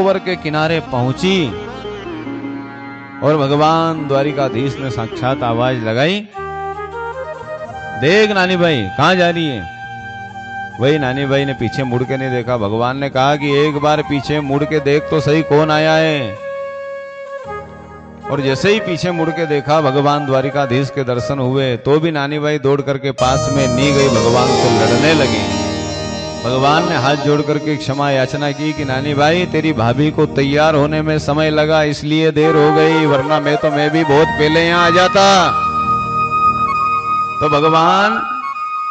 सरोवर के किनारे पहुंची और भगवान द्वारिकाधीश ने साक्षात आवाज लगाई, देख नानी भाई कहां जा रही है। वही नानी भाई ने पीछे मुड़ के नहीं देखा। भगवान ने कहा कि एक बार पीछे मुड़ के देख तो सही कौन आया है। और जैसे ही पीछे मुड़ के देखा, भगवान द्वारिकाधीश के दर्शन हुए, तो भी नानी भाई दौड़ करके पास में नहीं गई, भगवान से लड़ने लगी। भगवान ने हाथ जोड़ करके क्षमा याचना की कि नानी भाई तेरी भाभी को तैयार होने में समय लगा, इसलिए देर हो गई, वरना मैं भी बहुत पहले यहां आ जाता। तो भगवान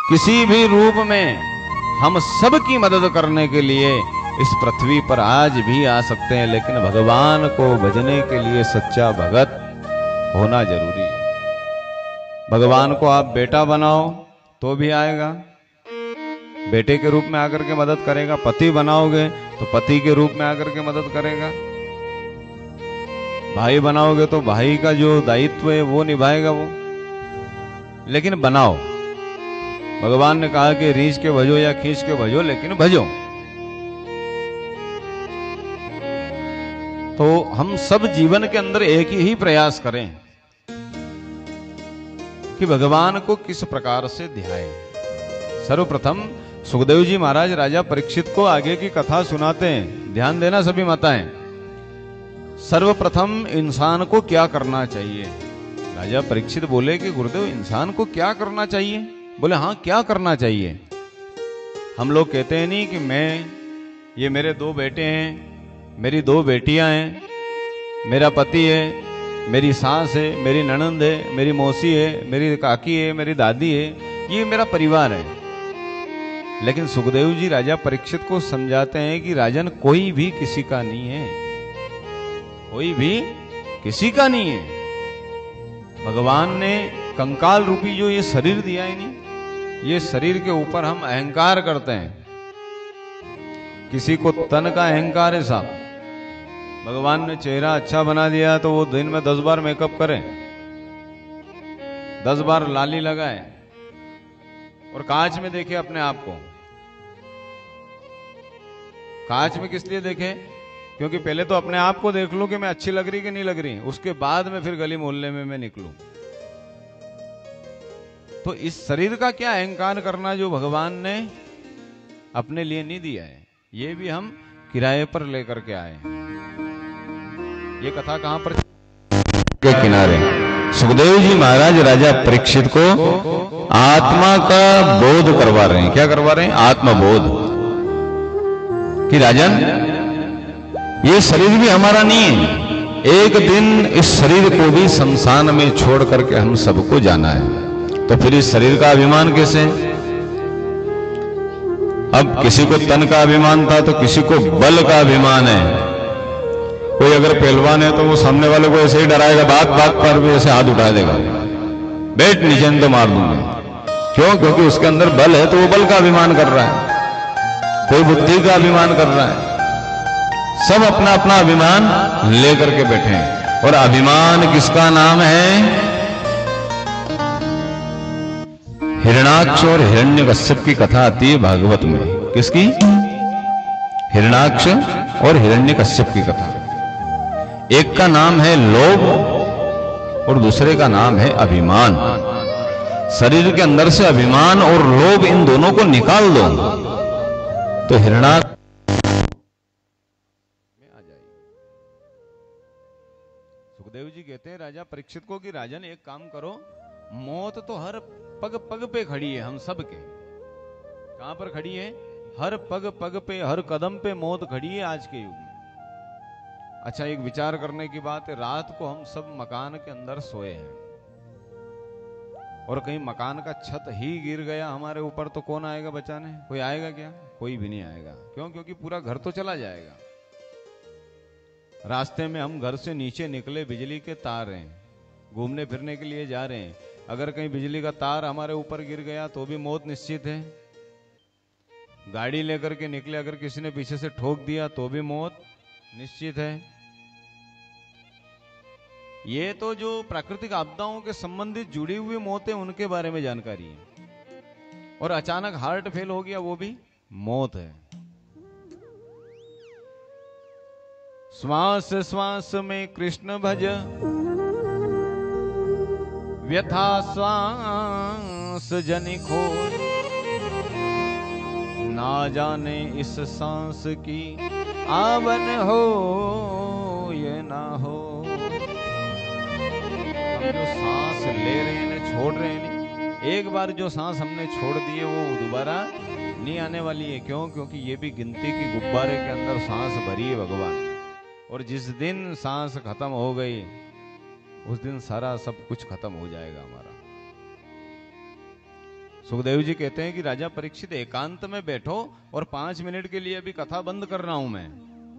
किसी भी रूप में हम सबकी मदद करने के लिए इस पृथ्वी पर आज भी आ सकते हैं, लेकिन भगवान को भजने के लिए सच्चा भगत होना जरूरी है। भगवान को आप बेटा बनाओ तो भी आएगा, बेटे के रूप में आकर के मदद करेगा। पति बनाओगे तो पति के रूप में आकर के मदद करेगा। भाई बनाओगे तो भाई का जो दायित्व है वो निभाएगा वो। लेकिन बनाओ, भगवान ने कहा कि रीछ के भजो या खींच के भजो, लेकिन भजो। तो हम सब जीवन के अंदर एक ही प्रयास करें कि भगवान को किस प्रकार से ध्याएं। सर्वप्रथम सुखदेव जी महाराज राजा परीक्षित को आगे की कथा सुनाते हैं। ध्यान देना सभी माताएं। सर्वप्रथम इंसान को क्या करना चाहिए। राजा परीक्षित बोले कि गुरुदेव इंसान को क्या करना चाहिए। बोले हाँ क्या करना चाहिए। हम लोग कहते हैं नहीं कि ये मेरे 2 बेटे हैं, मेरी 2 बेटियां हैं, मेरा पति है, मेरी सास है, मेरी ननंद है, मेरी मौसी है, मेरी काकी है, मेरी दादी है, ये मेरा परिवार है। लेकिन सुखदेव जी राजा परीक्षित को समझाते हैं कि राजन कोई भी किसी का नहीं है, कोई भी किसी का नहीं है। भगवान ने कंकाल रूपी जो ये शरीर दिया है नहीं, ये शरीर के ऊपर हम अहंकार करते हैं। किसी को तन का अहंकार है साहब। भगवान ने चेहरा अच्छा बना दिया तो वो दिन में 10 बार मेकअप करे, 10 बार लाली लगाए और कांच में देखे अपने आप को। कांच में किस लिए देखे? क्योंकि पहले तो अपने आप को देख लो कि मैं अच्छी लग रही कि नहीं लग रही, उसके बाद में फिर गली मोहल्ले में मैं निकलूं। तो इस शरीर का क्या अहंकार करना जो भगवान ने अपने लिए नहीं दिया है, ये भी हम किराए पर लेकर के आए। ये कथा कहां पर? के किनारे सुखदेव जी महाराज राजा परीक्षित को आत्मा का बोध करवा रहे हैं। क्या करवा रहे हैं? आत्मबोध। कि राजन ये शरीर भी हमारा नहीं है, एक दिन इस शरीर को भी शमशान में छोड़ करके हम सबको जाना है। तो फिर इस शरीर का अभिमान कैसे? अब किसी को तन का अभिमान था तो किसी को बल का अभिमान है। कोई अगर पहलवान है तो वो सामने वाले को ऐसे ही डराएगा, बात बात पर भी ऐसे हाथ उठा देगा, बैठ नीचे तो मार दूंगा। क्यों? क्योंकि उसके अंदर बल है तो वो बल का अभिमान कर रहा है। कोई बुद्धि का अभिमान कर रहा है। सब अपना अपना अभिमान लेकर के बैठे हैं। और अभिमान किसका नाम है? हिरण्याक्ष और हिरण्यकश्यप की कथा आती है भागवत में। किसकी? हिरण्याक्ष और हिरण्यकश्यप की कथा। एक का नाम है लोभ और दूसरे का नाम है अभिमान। शरीर के अंदर से अभिमान और लोभ, इन दोनों को निकाल दो तो हिरण्याक्ष में आ जाएगी। सुखदेव जी कहते हैं राजा परीक्षित को कि राजन एक काम करो, मौत तो हर पग पग पे खड़ी है हम सब के। कहां पर खड़ी है? हर पग पग पे, हर कदम पे मौत खड़ी है आज के युग में। अच्छा, एक विचार करने की बात है, रात को हम सब मकान के अंदर सोए हैं और कहीं मकान का छत ही गिर गया हमारे ऊपर तो कौन आएगा बचाने? कोई आएगा क्या? कोई भी नहीं आएगा। क्यों? क्योंकि पूरा घर तो चला जाएगा। रास्ते में हम घर से नीचे निकले, बिजली के तार हैं, घूमने फिरने के लिए जा रहे हैं, अगर कहीं बिजली का तार हमारे ऊपर गिर गया तो भी मौत निश्चित है। गाड़ी लेकर के निकले, अगर किसी ने पीछे से ठोक दिया तो भी मौत निश्चित है। ये तो जो प्राकृतिक आपदाओं के संबंधित जुड़ी हुई मौतें, उनके बारे में जानकारी है। और अचानक हार्ट फेल हो गया, वो भी मौत है। श्वास श्वास में कृष्ण भज, व्यथा श्वास जनि खोल, ना जाने इस सांस की आवन हो ये ना हो। हम जो सांस ले रहे हैं छोड़ रहे हैं नहीं, एक बार जो सांस हमने छोड़ दी है वो दोबारा नहीं आने वाली है। क्यों? क्योंकि ये भी गिनती की गुब्बारे के अंदर सांस भरी है भगवान। और जिस दिन सांस खत्म हो गई उस दिन सारा सब कुछ खत्म हो जाएगा हमारा। सुखदेव जी कहते हैं कि राजा परीक्षित एकांत में बैठो और 5 मिनट के लिए अभी कथा बंद कर रहा हूं मैं।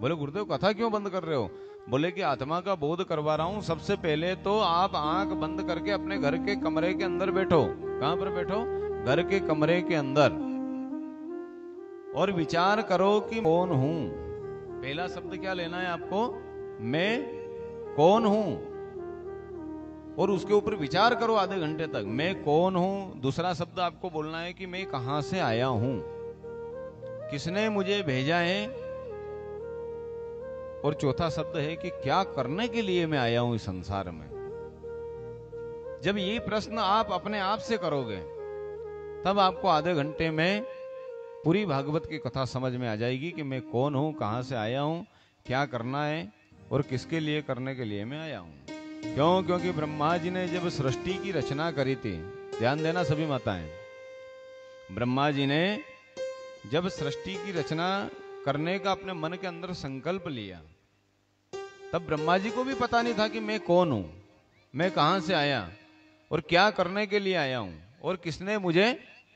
बोले गुरुदेव कथा क्यों बंद कर रहे हो? बोले कि आत्मा का बोध करवा रहा हूं। सबसे पहले तो आप आंख बंद करके अपने घर के कमरे के अंदर बैठो। कहां पर बैठो? घर के कमरे के अंदर, और विचार करो कि कौन हूं। पहला शब्द क्या लेना है आपको? मैं कौन हूं। और उसके ऊपर विचार करो आधे घंटे तक, मैं कौन हूं। दूसरा शब्द आपको बोलना है कि मैं कहां से आया हूं, किसने मुझे भेजा है। और चौथा शब्द है कि क्या करने के लिए मैं आया हूं इस संसार में। जब ये प्रश्न आप अपने आप से करोगे तब आपको आधे घंटे में पूरी भागवत की कथा समझ में आ जाएगी कि मैं कौन हूं, कहां से आया हूं, क्या करना है और किसके लिए करने के लिए मैं आया हूं। क्यों? क्योंकि ब्रह्मा जी ने जब सृष्टि की रचना करी थी, ध्यान देना सभी माताएं, ब्रह्मा जी ने जब सृष्टि की रचना करने का अपने मन के अंदर संकल्प लिया, तब ब्रह्मा जी को भी पता नहीं था कि मैं कौन हूं, मैं कहां से आया और क्या करने के लिए आया हूं और किसने मुझे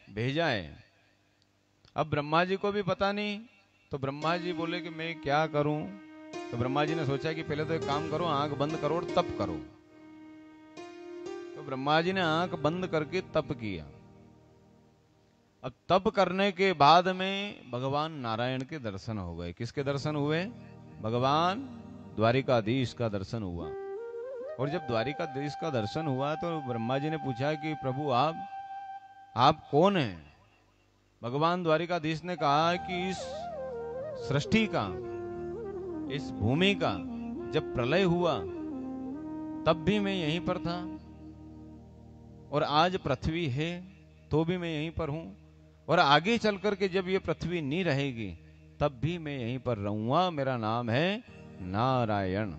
भेजा है। अब ब्रह्मा जी को भी पता नहीं, तो ब्रह्मा जी बोले कि मैं क्या करूं। तो ब्रह्मा जी ने सोचा कि पहले तो एक काम करो, आंख बंद करो और तप करो। तो ब्रह्मा जी ने आंख बंद करके तप किया। अब तप करने के बाद में भगवान नारायण के दर्शन हो गए। किसके दर्शन हुए? भगवान द्वारिकाधीश का दर्शन हुआ। और जब द्वारिकाधीश का दर्शन हुआ तो ब्रह्मा जी ने पूछा कि प्रभु आप कौन हैं? भगवान द्वारिकाधीश ने कहा कि इस सृष्टि का, इस भूमि का जब प्रलय हुआ तब भी मैं यहीं पर था, और आज पृथ्वी है तो भी मैं यहीं पर हूं, और आगे चल करके जब ये पृथ्वी नहीं रहेगी तब भी मैं यहीं पर रहूंगा। मेरा नाम है नारायण।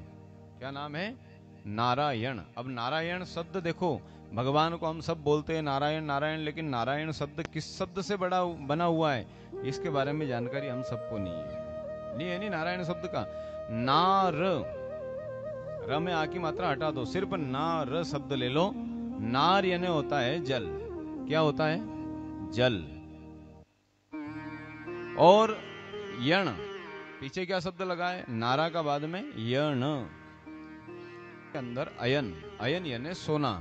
क्या नाम है? नारायण। अब नारायण शब्द देखो, भगवान को हम सब बोलते हैं नारायण नारायण, लेकिन नारायण शब्द किस शब्द से बना हुआ है इसके बारे में जानकारी हम सबको नहीं है नहीं नारायण शब्द का। नार, र में आ की मात्रा हटा दो, सिर्फ नार शब्द ले लो। नार यानी होता है जल। क्या होता है? जल। और यण, पीछे क्या शब्द लगा है? नारा का बाद में यण के अंदर अयन, अयन यानी सोना।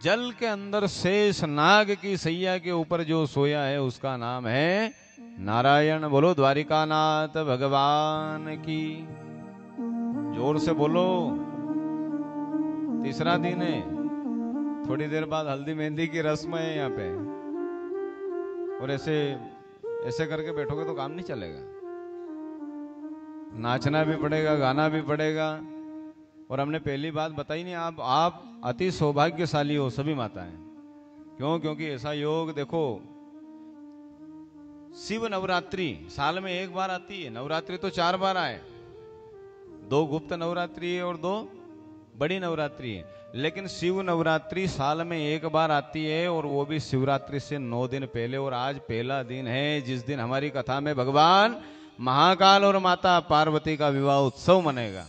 जल के अंदर शेष नाग की सैया के ऊपर जो सोया है उसका नाम है नारायण। बोलो द्वारिकानाथ भगवान की। जोर से बोलो। तीसरा दिन है, थोड़ी देर बाद हल्दी मेहंदी की रस्म है यहाँ पे, और ऐसे करके बैठोगे तो काम नहीं चलेगा। नाचना भी पड़ेगा, गाना भी पड़ेगा। और हमने पहली बात बताई नहीं, आप अति सौभाग्यशाली हो सभी माताएं। क्यों? क्योंकि ऐसा योग देखो, शिव नवरात्रि साल में एक बार आती है, नवरात्रि तो 4 बार आए, 2 गुप्त नवरात्रि है और 2 बड़ी नवरात्रि है। लेकिन शिव नवरात्रि साल में एक बार आती है, और वो भी शिवरात्रि से 9 दिन पहले। और आज पहला दिन है जिस दिन हमारी कथा में भगवान महाकाल और माता पार्वती का विवाह उत्सव मनेगा।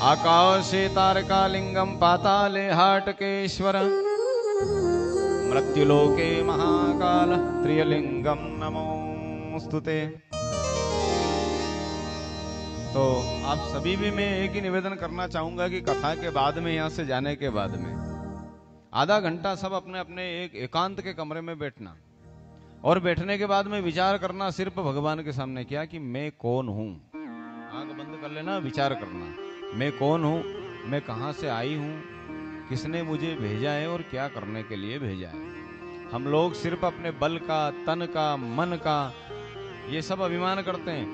आकाशे तारकालिंगम पाताले हाटकेश्वर, मृत्युलोके महाकाल त्रियलिंगम नमोस्तुते। तो आप सभी भी मैं एक ही निवेदन करना चाहूंगा कि कथा के बाद में, यहां से जाने के बाद में आधा घंटा सब अपने अपने एक एकांत के कमरे में बैठना, और बैठने के बाद में विचार करना सिर्फ भगवान के सामने, क्या कि मैं कौन हूं। आंख बंद कर लेना, विचार करना, मैं कौन हूं, मैं कहां से आई हूं, किसने मुझे भेजा है और क्या करने के लिए भेजा है। हम लोग सिर्फ अपने बल का, तन का, मन का ये सब अभिमान करते हैं,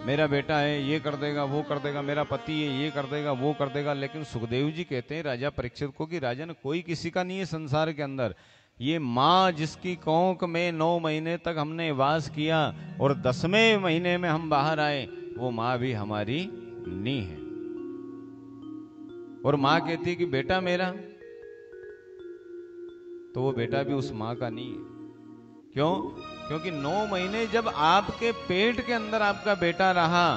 मेरा बेटा है, ये कर देगा, वो कर देगा, मेरा पति है, ये कर देगा, वो कर देगा। लेकिन सुखदेव जी कहते हैं राजा परीक्षित को कि राजन, कोई किसी का नहीं है संसार के अंदर। ये माँ जिसकी कोंख में 9 महीने तक हमने वास किया और 10वें महीने में हम बाहर आए, वो माँ भी हमारी नहीं है। और माँ कहती है कि बेटा मेरा, तो वो बेटा भी उस माँ का नहीं है। क्यों? क्योंकि 9 महीने जब आपके पेट के अंदर आपका बेटा रहा,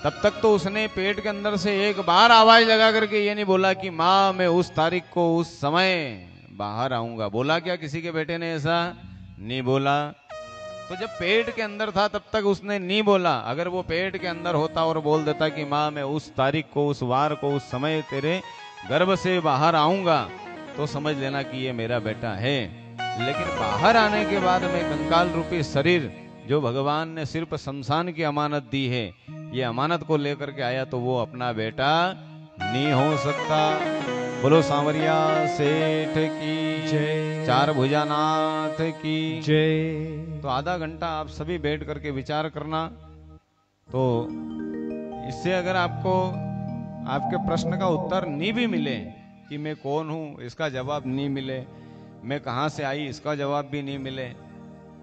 तब तक तो उसने पेट के अंदर से एक बार आवाज लगा करके ये नहीं बोला कि माँ मैं उस तारीख को उस समय बाहर आऊंगा। बोला क्या किसी के बेटे ने? ऐसा नहीं बोला। तो जब पेट के अंदर था तब तक उसने नहीं बोला। अगर वो पेट के अंदर होता और बोल देता कि माँ मैं उस तारीख को, उस वार को, उस समय तेरे गर्भ से बाहर आऊंगा, तो समझ लेना कि ये मेरा बेटा है। लेकिन बाहर आने के बाद में कंकाल रूपी शरीर जो भगवान ने सिर्फ शमशान की अमानत दी है, ये अमानत को लेकर के आया, तो वो अपना बेटा नहीं हो सकता। बोलो सांवरिया सेठ की जय, चार भुजानाथ की जय। तो आधा घंटा आप सभी बैठ करके विचार करना। तो इससे अगर आपको आपके प्रश्न का उत्तर नहीं भी मिले कि मैं कौन हूं, इसका जवाब नहीं मिले, मैं कहां से आई, इसका जवाब भी नहीं मिले,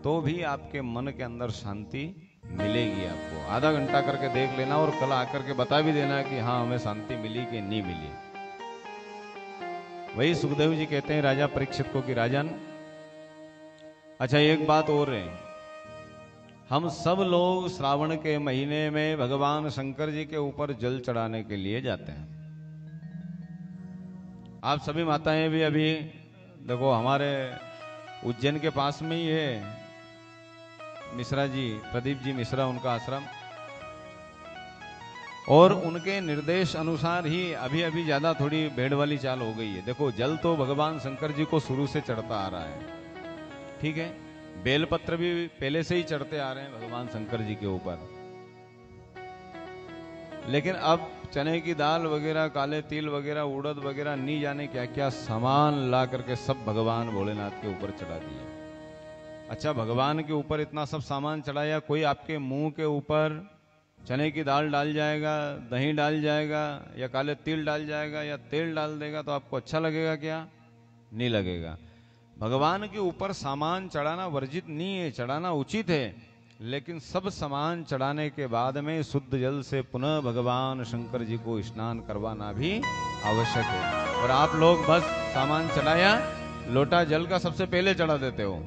तो भी आपके मन के अंदर शांति मिलेगी आपको। आधा घंटा करके देख लेना और कल आकर के बता भी देना कि हाँ हमें शांति मिली कि नहीं मिली। वही सुखदेव जी कहते हैं राजा परीक्षित को कि राजन, अच्छा एक बात और है, हम सब लोग श्रावण के महीने में भगवान शंकर जी के ऊपर जल चढ़ाने के लिए जाते हैं। आप सभी माताएं भी अभी देखो, हमारे उज्जैन के पास में ही है मिश्रा जी, प्रदीप जी मिश्रा, उनका आश्रम, और उनके निर्देश अनुसार ही अभी अभी ज्यादा थोड़ी भेड़ वाली चाल हो गई है। देखो जल तो भगवान शंकर जी को शुरू से चढ़ता आ रहा है, ठीक है, बेलपत्र भी पहले से ही चढ़ते आ रहे हैं भगवान शंकर जी के ऊपर। लेकिन अब चने की दाल वगैरह, काले तिल वगैरह, उड़द वगैरह, नहीं जाने क्या क्या सामान ला करके सब भगवान भोलेनाथ के ऊपर चढ़ा दिए। अच्छा, भगवान के ऊपर इतना सब सामान चढ़ाया, कोई आपके मुंह के ऊपर चने की दाल डाल जाएगा, दही डाल जाएगा, या काले तिल डाल जाएगा, या तेल डाल देगा, तो आपको अच्छा लगेगा क्या? नहीं लगेगा। भगवान के ऊपर सामान चढ़ाना वर्जित नहीं है, चढ़ाना उचित है, लेकिन सब सामान चढ़ाने के बाद में शुद्ध जल से पुनः भगवान शंकर जी को स्नान करवाना भी आवश्यक है। और आप लोग बस सामान चढ़ाया, लोटा जल का सबसे पहले चढ़ा देते हो,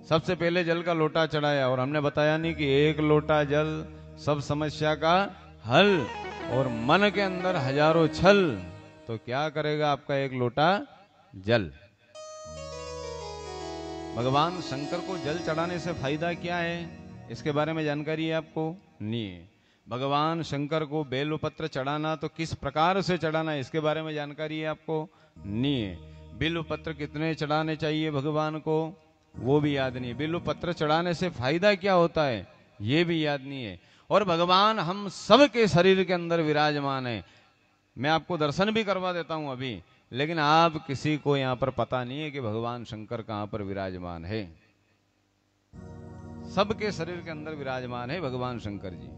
सबसे पहले जल का लोटा चढ़ाया, और हमने बताया नहीं कि एक लोटा जल सब समस्या का हल, और मन के अंदर हजारों छल, तो क्या करेगा आपका एक लोटा जल? भगवान शंकर को जल चढ़ाने से फायदा क्या है, इसके बारे में जानकारी है आपको? नहीं है। भगवान शंकर को बेलपत्र चढ़ाना तो किस प्रकार से चढ़ाना है, इसके बारे में जानकारी है आपको? नहीं है। बेलपत्र कितने चढ़ाने चाहिए भगवान को, वो भी याद नहीं है। बेलपत्र चढ़ाने से फायदा क्या होता है, ये भी याद नहीं है। और भगवान हम सब के शरीर के अंदर विराजमान है। मैं आपको दर्शन भी करवा देता हूं अभी, लेकिन आप किसी को यहां पर पता नहीं है कि भगवान शंकर कहां पर विराजमान है। सबके शरीर के अंदर विराजमान है भगवान शंकर जी।